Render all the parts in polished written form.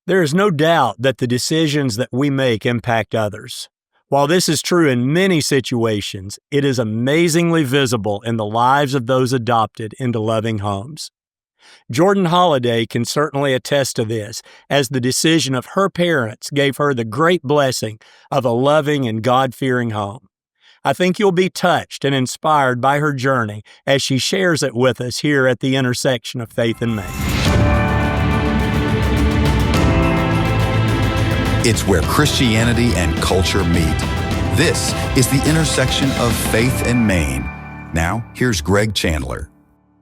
There is no doubt that the decisions that we make impact others. While this is true in many situations, it is amazingly visible in the lives of those adopted into loving homes. Jordan Holliday can certainly attest to this, as the decision of her parents gave her the great blessing of a loving and God-fearing home. I think you'll be touched and inspired by her journey as she shares it with us here at the intersection of faith and Maine. It's where Christianity and culture meet. This is the intersection of faith and Maine. Now, here's Greg Chandler.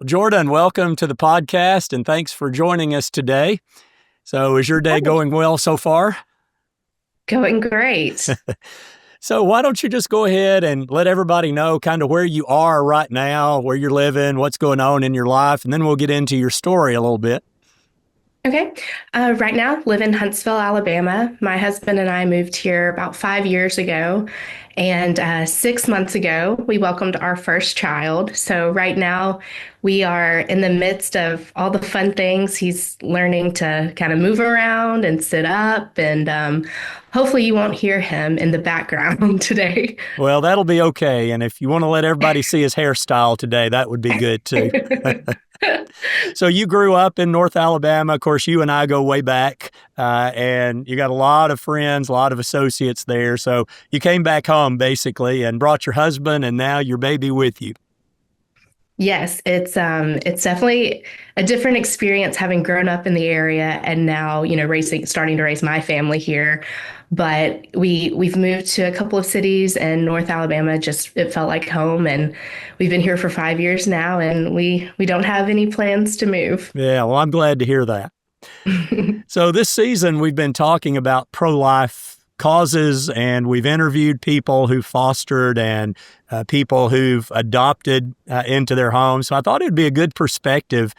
Jordan, welcome to the podcast, and thanks for joining us today. So is your day going well so far? Going great. So why don't you just go ahead and let everybody know kind of where you are right now, where you're living, what's going on in your life, and then we'll get into your story a little bit. Okay. Right now, live in Huntsville, Alabama. My husband and I moved here about 5 years ago. And 6 months ago, we welcomed our first child. So right now, we are in the midst of all the fun things. He's learning to kind of move around and sit up. And hopefully you won't hear him in the background today. Well, that'll be okay. And if you want to let everybody see his hairstyle today, that would be good too. So you grew up in North Alabama. Of course, you and I go way back, and you got a lot of friends, a lot of associates there. So you came back home basically and brought your husband and now your baby with you. Yes, it's definitely a different experience having grown up in the area and now, starting to raise my family here. But we've moved to a couple of cities, and North Alabama it felt like home, and we've been here for 5 years now, and we don't have any plans to move. Yeah, well, I'm glad to hear that. So this season we've been talking about pro-life causes, and we've interviewed people who fostered and people who've adopted into their homes. So I thought it'd be a good perspective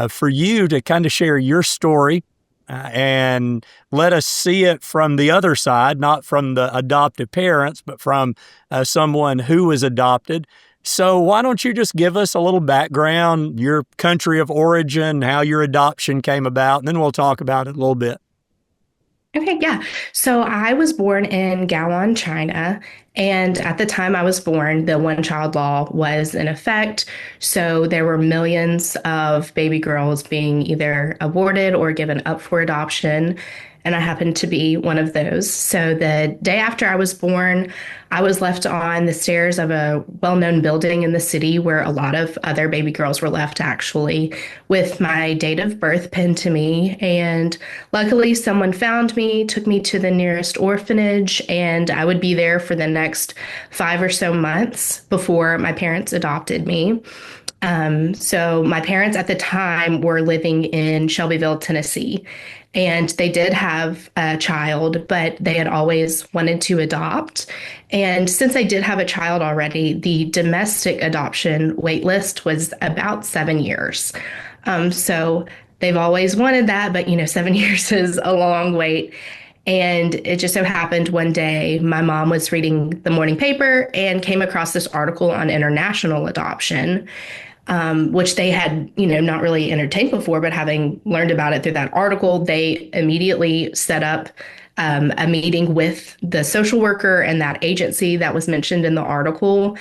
for you to kind of share your story and let us see it from the other side, not from the adoptive parents, but from someone who was adopted. So why don't you just give us a little background, your country of origin, how your adoption came about, and then we'll talk about it a little bit. Okay, yeah. So I was born in Gaoan, China. And at the time I was born, the one-child law was in effect. So there were millions of baby girls being either aborted or given up for adoption. And I happened to be one of those. So the day after I was born, I was left on the stairs of a well-known building in the city where a lot of other baby girls were left, actually, with my date of birth pinned to me. And luckily, someone found me, took me to the nearest orphanage, and I would be there for the next 5 or so months before my parents adopted me. So my parents at the time were living in Shelbyville, Tennessee, and they did have a child, but they had always wanted to adopt. And since I did have a child already, the domestic adoption wait list was about 7 years. So they've always wanted that, but 7 years is a long wait. And it just so happened one day, my mom was reading the morning paper and came across this article on international adoption, which they had, not really entertained before, but having learned about it through that article, they immediately set up a meeting with the social worker and that agency that was mentioned in the article.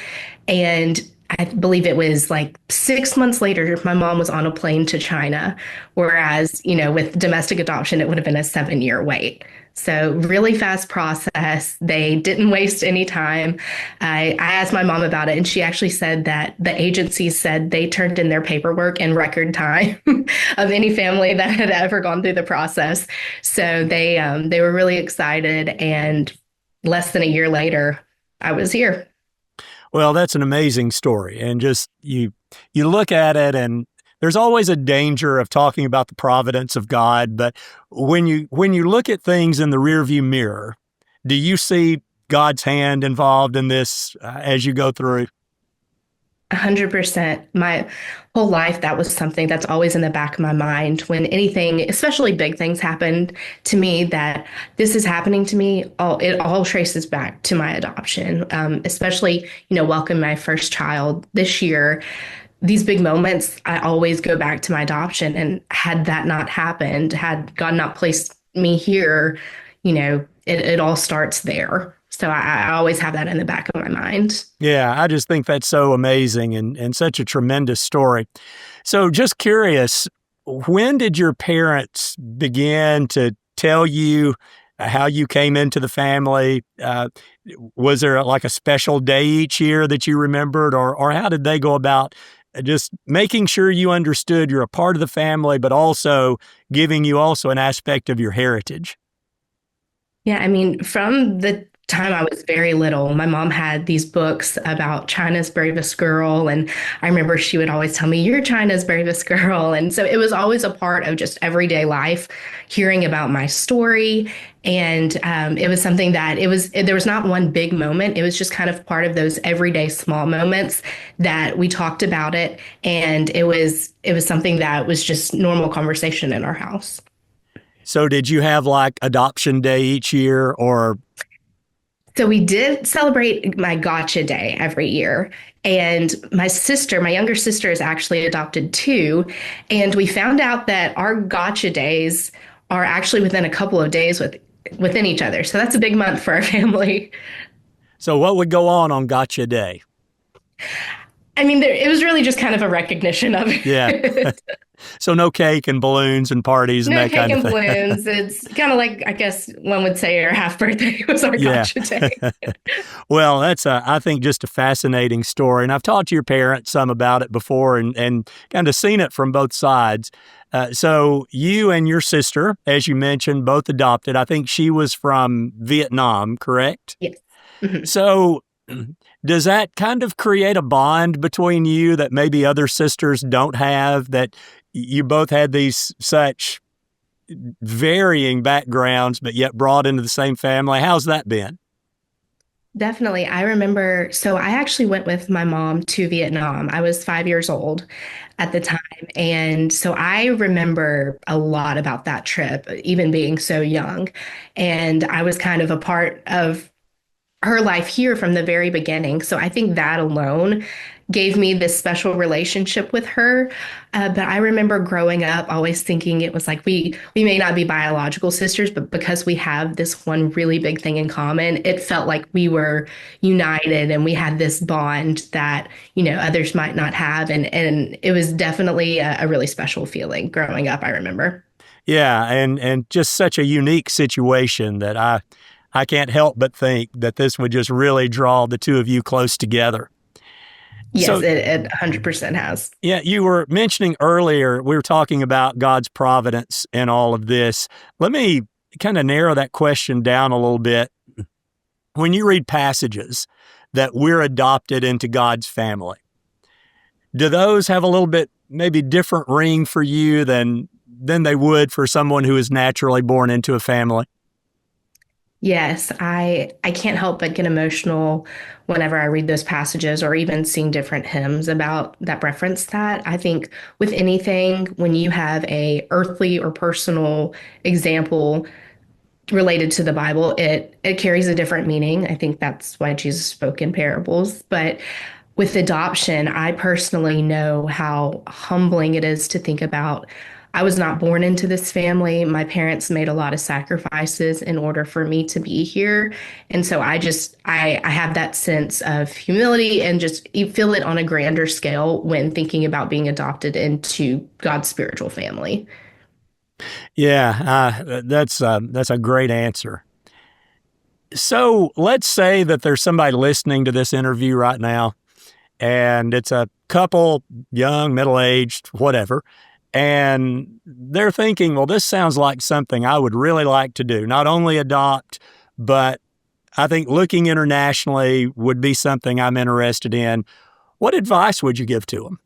And I believe it was like 6 months later, my mom was on a plane to China, whereas, with domestic adoption, it would have been a 7-year wait. So really fast process. They didn't waste any time. I asked my mom about it, and she actually said that the agency said they turned in their paperwork in record time of any family that had ever gone through the process. So they were really excited, and less than a year later, I was here. Well, that's an amazing story. And just you look at it, and there's always a danger of talking about the providence of God. But when you look at things in the rearview mirror, do you see God's hand involved in this as you go through? 100%. My whole life, that was something that's always in the back of my mind when anything, especially big things, happened to me, that this is happening to me. It all traces back to my adoption, especially, welcoming my first child this year. These big moments, I always go back to my adoption. And had that not happened, had God not placed me here, it all starts there. So I always have that in the back of my mind. Yeah, I just think that's so amazing and such a tremendous story. So, just curious, when did your parents begin to tell you how you came into the family? Was there like a special day each year that you remembered, or how did they go about just making sure you understood you're a part of the family, but also giving you also an aspect of your heritage? Yeah, I mean, from the time I was very little, my mom had these books about China's bravest girl. And I remember she would always tell me, "You're China's bravest girl." And so it was always a part of just everyday life, hearing about my story. And it was something that there was not one big moment. It was just kind of part of those everyday small moments that we talked about it. And it was something that was just normal conversation in our house. So, did you have like adoption day each year, or So we did celebrate my gotcha day every year. And my younger sister, is actually adopted too. And we found out that our gotcha days are actually within a couple of days within each other. So that's a big month for our family. so what would go on Gotcha Day? I mean, it was really just kind of a recognition of Yeah. it. So no cake and balloons and parties and No that cake kind of and thing. balloons. It's kind of like, I guess one would say, our half birthday was our Yeah. gotcha day. Well, that's I think just a fascinating story, and I've talked to your parents some about it before, and kind of seen it from both sides. So you and your sister, as you mentioned, both adopted. I think she was from Vietnam, correct? Yes. Mhm. So does that kind of create a bond between you that maybe other sisters don't have? That you both had these such varying backgrounds, but yet brought into the same family. How's that been? Definitely. I remember, so I actually went with my mom to Vietnam. I was 5 years old at the time. And so I remember a lot about that trip, even being so young. And I was kind of a part of her life here from the very beginning. So I think that alone gave me this special relationship with her. But I remember growing up always thinking it was like we may not be biological sisters, but because we have this one really big thing in common, it felt like we were united and we had this bond that, others might not have. And it was definitely a really special feeling growing up, I remember. Yeah, and just such a unique situation that I can't help but think that this would just really draw the two of you close together. Yes, So, it 100% has. yeah, you were mentioning earlier, we were talking about God's providence in all of this. Let me kind of narrow that question down a little bit. When you read passages that we're adopted into God's family, do those have a little bit maybe different ring for you than they would for someone who is naturally born into a family? Yes, I can't help but get emotional whenever I read those passages or even sing different hymns about that reference that. I think with anything, when you have a earthly or personal example related to the Bible, it carries a different meaning. I think that's why Jesus spoke in parables. But with adoption, I personally know how humbling it is to think about. I was not born into this family. My parents made a lot of sacrifices in order for me to be here. And so I have that sense of humility and just you feel it on a grander scale when thinking about being adopted into God's spiritual family. Yeah, that's a great answer. So let's say that there's somebody listening to this interview right now, and it's a couple, young, middle aged, whatever, and they're thinking, well, this sounds like something I would really like to do. Not only adopt, but I think looking internationally would be something I'm interested in. What advice would you give to them?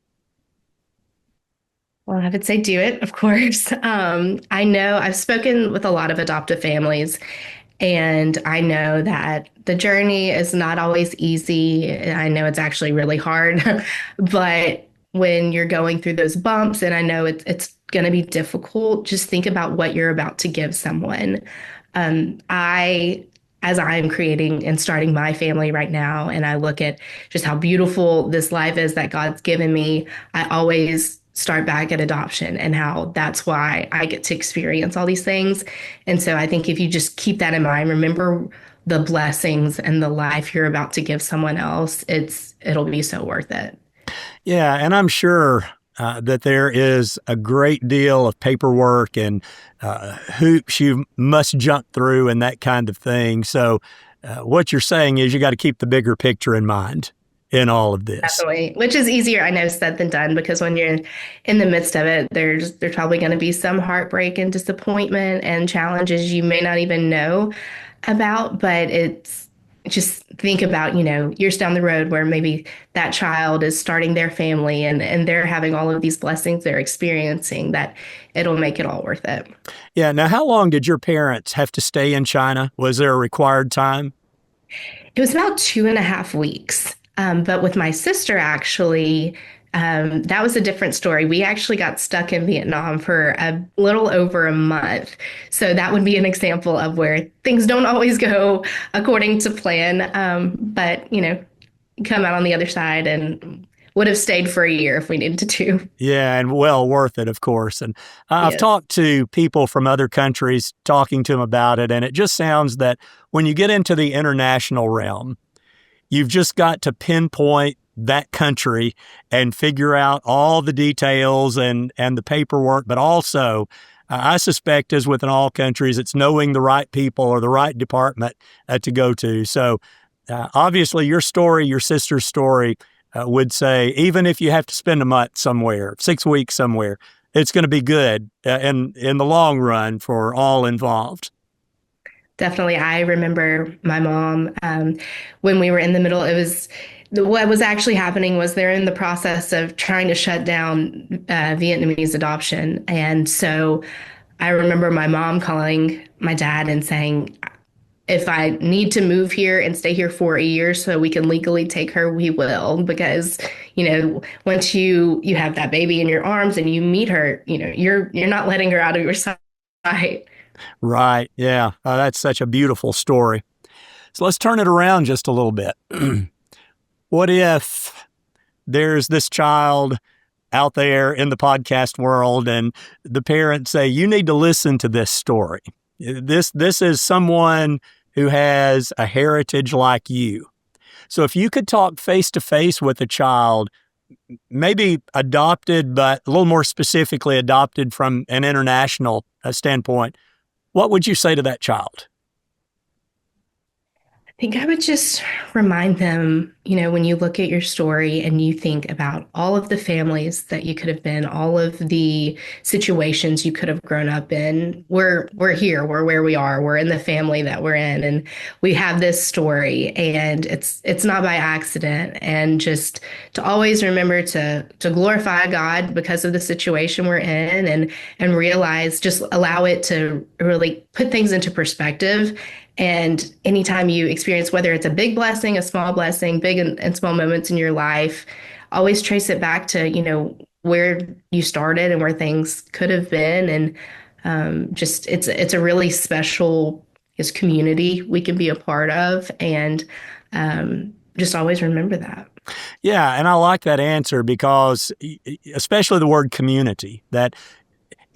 Well, I would say do it, of course. I know I've spoken with a lot of adoptive families, and I know that the journey is not always easy. I know it's actually really hard, but when you're going through those bumps, and I know it's going to be difficult, just think about what you're about to give someone. I, as I am creating and starting my family right now, and I look at just how beautiful this life is that God's given me, I always start back at adoption and how that's why I get to experience all these things. And so I think if you just keep that in mind, remember the blessings and the life you're about to give someone else, it'll be so worth it. Yeah, and I'm sure that there is a great deal of paperwork and hoops you must jump through and that kind of thing. So, what you're saying is you got to keep the bigger picture in mind in all of this. Definitely, which is easier, I know, said than done because when you're in the midst of it, there's probably going to be some heartbreak and disappointment and challenges you may not even know about, but it's just think about, years down the road where maybe that child is starting their family and they're having all of these blessings they're experiencing that it'll make it all worth it. Yeah. Now, how long did your parents have to stay in China? Was there a required time? It was about 2.5 weeks. But with my sister, actually, that was a different story. We actually got stuck in Vietnam for a little over a month. So that would be an example of where things don't always go according to plan. But, come out on the other side and would have stayed for a year if we needed to. Yeah, and well worth it, of course. And I've Yes. talked to people from other countries talking to them about it, and it just sounds that when you get into the international realm, you've just got to pinpoint that country and figure out all the details and the paperwork. But also, I suspect, as with in all countries, it's knowing the right people or the right department to go to. So, obviously, your story, your sister's story, would say even if you have to spend a month somewhere, 6 weeks somewhere, it's going to be good in the long run for all involved. Definitely. I remember my mom, when we were in the middle, what was actually happening was they're in the process of trying to shut down Vietnamese adoption. And so I remember my mom calling my dad and saying, if I need to move here and stay here for a year so we can legally take her, we will. Because, once you have that baby in your arms and you meet her, you're not letting her out of your sight. Right. Yeah. That's such a beautiful story. So let's turn it around just a little bit. What if there's this child out there in the podcast world and the parents say, you need to listen to this story. This is someone who has a heritage like you. So if you could talk face to face with a child, maybe adopted, but a little more specifically adopted from an international standpoint, what would you say to that child? I think I would just remind them, when you look at your story and you think about all of the families that you could have been, all of the situations you could have grown up in, we're here, we're where we are, we're in the family that we're in, and we have this story, and it's not by accident. And just to always remember to glorify God because of the situation we're in, and realize, just allow it to really put things into perspective. And anytime you experience, whether it's a big blessing, a small blessing, big and small moments in your life, always trace it back to, where you started and where things could have been. And just it's a really special community we can be a part of. And just always remember that. Yeah, and I like that answer because especially the word community, that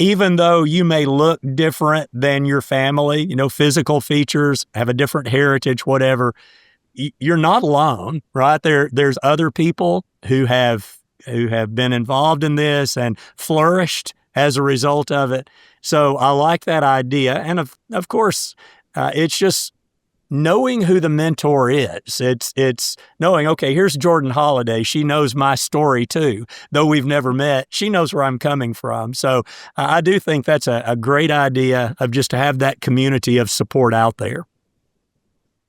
even though you may look different than your family, physical features, have a different heritage, whatever, you're not alone, right? There's other people who have been involved in this and flourished as a result of it. So I like that idea. And of course, it's just knowing who the mentor is. It's knowing, okay, here's Jordan Holliday. She knows my story too. Though we've never met, she knows where I'm coming from. So I do think that's a great idea of just to have that community of support out there.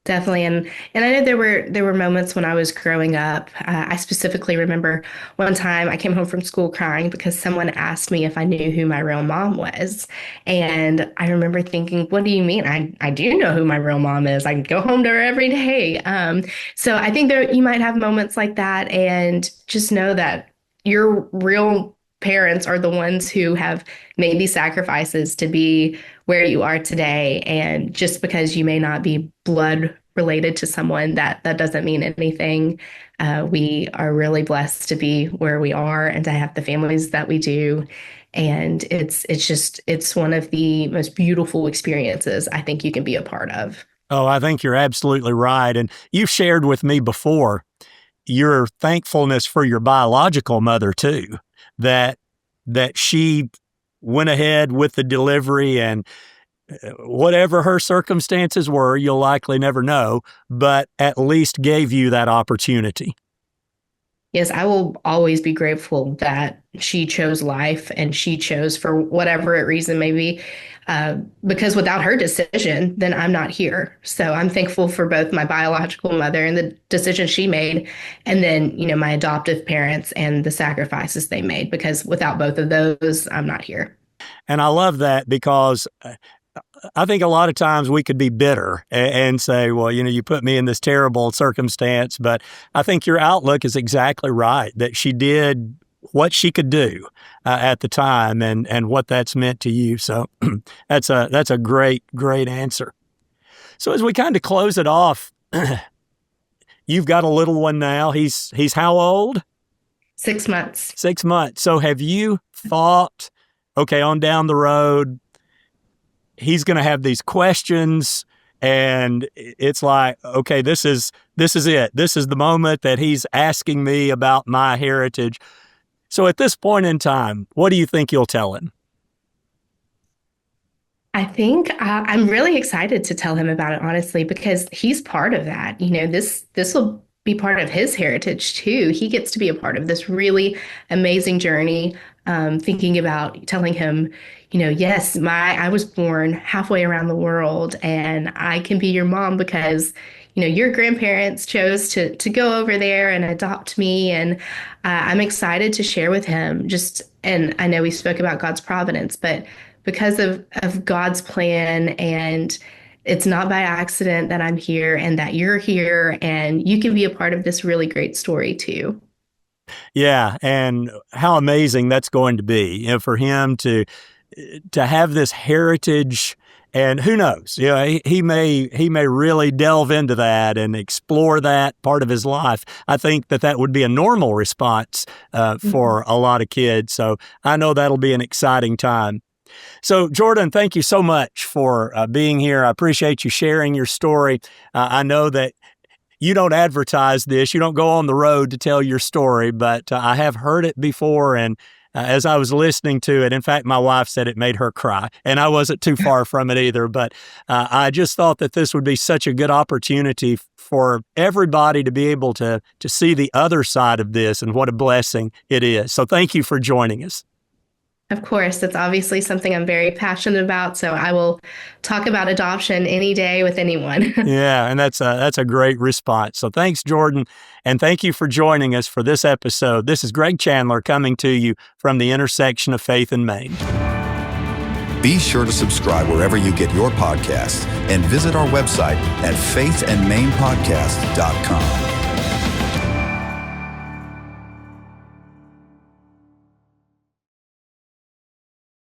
Definitely. And I know there were moments when I was growing up. I specifically remember one time I came home from school crying because someone asked me if I knew who my real mom was. And I remember thinking, what do you mean? I do know who my real mom is. I go home to her every day. So I think you might have moments like that, and just know that your real parents are the ones who have made these sacrifices to be where you are today. And just because you may not be blood related to someone, that doesn't mean anything. We are really blessed to be where we are and to have the families that we do. And it's one of the most beautiful experiences I think you can be a part of. Oh, I think you're absolutely right. And you've shared with me before your thankfulness for your biological mother too, that she went ahead with the delivery, and whatever her circumstances were, you'll likely never know, but at least gave you that opportunity. Yes, I will always be grateful that she chose life and she chose for whatever reason, maybe because without her decision, then I'm not here. So I'm thankful for both my biological mother and the decision she made, and then, my adoptive parents and the sacrifices they made, because without both of those, I'm not here. And I love that, because I think a lot of times we could be bitter and say, well, you put me in this terrible circumstance. But I think your outlook is exactly right, that she did what she could do at the time, and what that's meant to you. So that's a great answer. So as we kind of close it off, you've got a little one now. He's how old? 6 months. 6 months. So have you thought, okay, on down the road, he's going to have these questions, and it's like, okay, this is it. This is the moment that he's asking me about my heritage. So at this point in time, what do you think you'll tell him? I think I'm really excited to tell him about it, honestly, because he's part of that. This will be part of his heritage too. He gets to be a part of this really amazing journey. Thinking about telling him, yes, I was born halfway around the world, and I can be your mom because, your grandparents chose to go over there and adopt me. And I'm excited to share with him and I know we spoke about God's providence, but because of God's plan, and it's not by accident that I'm here and that you're here, and you can be a part of this really great story too. Yeah, and how amazing that's going to be, for him to have this heritage. And who knows? He may really delve into that and explore that part of his life. I think that would be a normal response for a lot of kids. So I know that'll be an exciting time. So Jordan, thank you so much for being here. I appreciate you sharing your story. I know that you don't advertise this. You don't go on the road to tell your story, but I have heard it before. And as I was listening to it, in fact, my wife said it made her cry, and I wasn't too far from it either. But I just thought that this would be such a good opportunity for everybody to be able to see the other side of this, and what a blessing it is. So thank you for joining us. Of course, it's obviously something I'm very passionate about, so I will talk about adoption any day with anyone. Yeah, and that's a great response. So thanks, Jordan, and thank you for joining us for this episode. This is Greg Chandler coming to you from the intersection of Faith and Main. Be sure to subscribe wherever you get your podcasts, and visit our website at faithandmainpodcast.com.